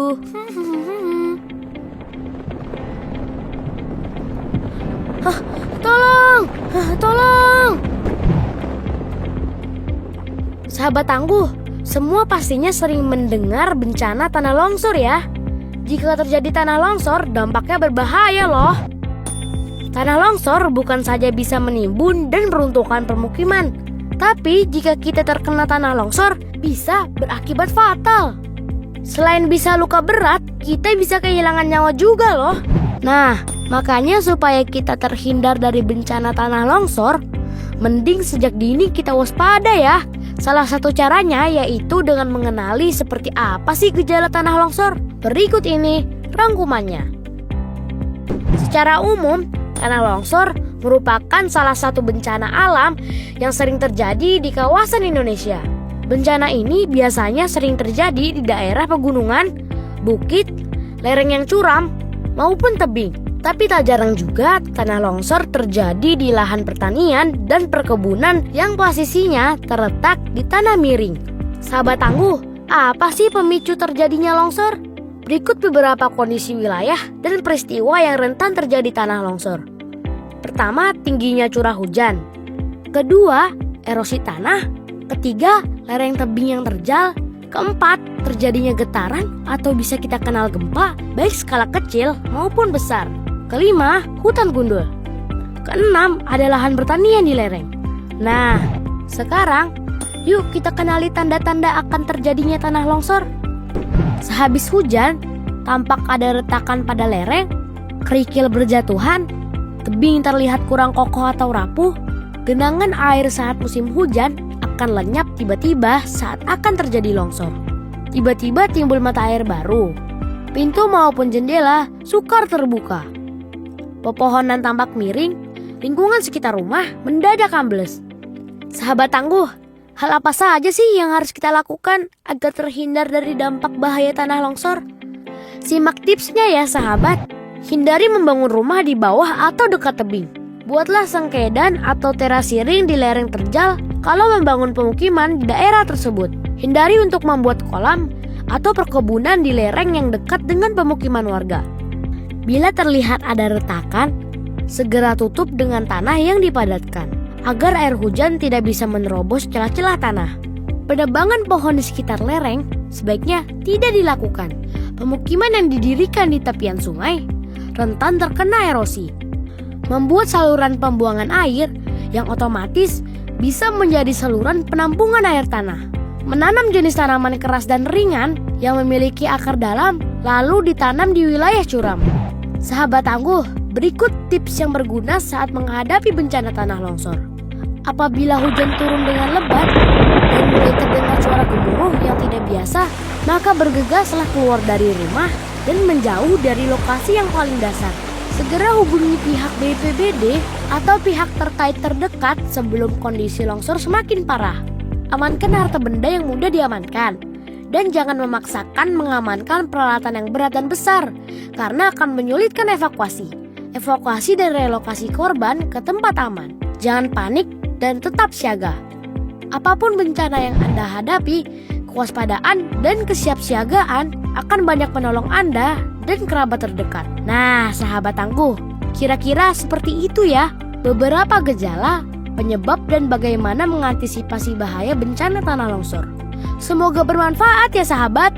tangguh. Hah, tolong! Tolong! Sahabat tangguh, semua pastinya sering mendengar bencana tanah longsor ya. Jika terjadi tanah longsor, dampaknya berbahaya loh. Tanah longsor bukan saja bisa menimbun dan meruntuhkan permukiman, tapi jika kita terkena tanah longsor, bisa berakibat fatal. Selain bisa luka berat, kita bisa kehilangan nyawa juga loh. Nah, makanya supaya kita terhindar dari bencana tanah longsor, mending sejak dini kita waspada ya. Salah satu caranya yaitu dengan mengenali seperti apa sih gejala tanah longsor. Berikut ini rangkumannya. Secara umum, tanah longsor merupakan salah satu bencana alam yang sering terjadi di kawasan Indonesia. Bencana ini biasanya sering terjadi di daerah pegunungan, bukit, lereng yang curam, maupun tebing. Tapi tak jarang juga tanah longsor terjadi di lahan pertanian dan perkebunan yang posisinya terletak di tanah miring. Sahabat tangguh, apa sih pemicu terjadinya longsor? Berikut beberapa kondisi wilayah dan peristiwa yang rentan terjadi tanah longsor. Pertama, tingginya curah hujan. Kedua, erosi tanah. Ketiga, lereng tebing yang terjal. Keempat, terjadinya getaran atau bisa kita kenal gempa, baik skala kecil maupun besar. Kelima, hutan gundul. Keenam, ada lahan pertanian di lereng. Nah, sekarang yuk kita kenali tanda-tanda akan terjadinya tanah longsor. Sehabis hujan, tampak ada retakan pada lereng, kerikil berjatuhan, tebing terlihat kurang kokoh atau rapuh. Genangan air saat musim hujan akan lenyap tiba-tiba saat akan terjadi longsor. Tiba-tiba timbul mata air baru. Pintu maupun jendela sukar terbuka. Pepohonan tampak miring, lingkungan sekitar rumah mendadak ambles. Sahabat tangguh, hal apa saja sih yang harus kita lakukan agar terhindar dari dampak bahaya tanah longsor? Simak tipsnya ya sahabat. Hindari membangun rumah di bawah atau dekat tebing. Buatlah sengkedan atau terasiring di lereng terjal kalau membangun pemukiman di daerah tersebut. Hindari untuk membuat kolam atau perkebunan di lereng yang dekat dengan pemukiman warga. Bila terlihat ada retakan, segera tutup dengan tanah yang dipadatkan agar air hujan tidak bisa menerobos celah-celah tanah. Penebangan pohon di sekitar lereng sebaiknya tidak dilakukan. Pemukiman yang didirikan di tepian sungai rentan terkena erosi. Membuat saluran pembuangan air yang otomatis bisa menjadi saluran penampungan air tanah. Menanam jenis tanaman keras dan ringan yang memiliki akar dalam lalu ditanam di wilayah curam. Sahabat tangguh, berikut tips yang berguna saat menghadapi bencana tanah longsor. Apabila hujan turun dengan lebat dan mulai terdengar suara gemuruh yang tidak biasa, maka bergegaslah keluar dari rumah dan menjauh dari lokasi yang paling dasar. Segera hubungi pihak BPBD atau pihak terkait terdekat sebelum kondisi longsor semakin parah. Amankan harta benda yang mudah diamankan. Dan jangan memaksakan mengamankan peralatan yang berat dan besar, karena akan menyulitkan evakuasi. Evakuasi dan relokasi korban ke tempat aman. Jangan panik dan tetap siaga. Apapun bencana yang Anda hadapi, kewaspadaan dan kesiapsiagaan akan banyak menolong Anda dan kerabat terdekat. Nah, sahabat tangguh, kira-kira seperti itu ya beberapa gejala, penyebab dan bagaimana mengantisipasi bahaya bencana tanah longsor. Semoga bermanfaat ya sahabat.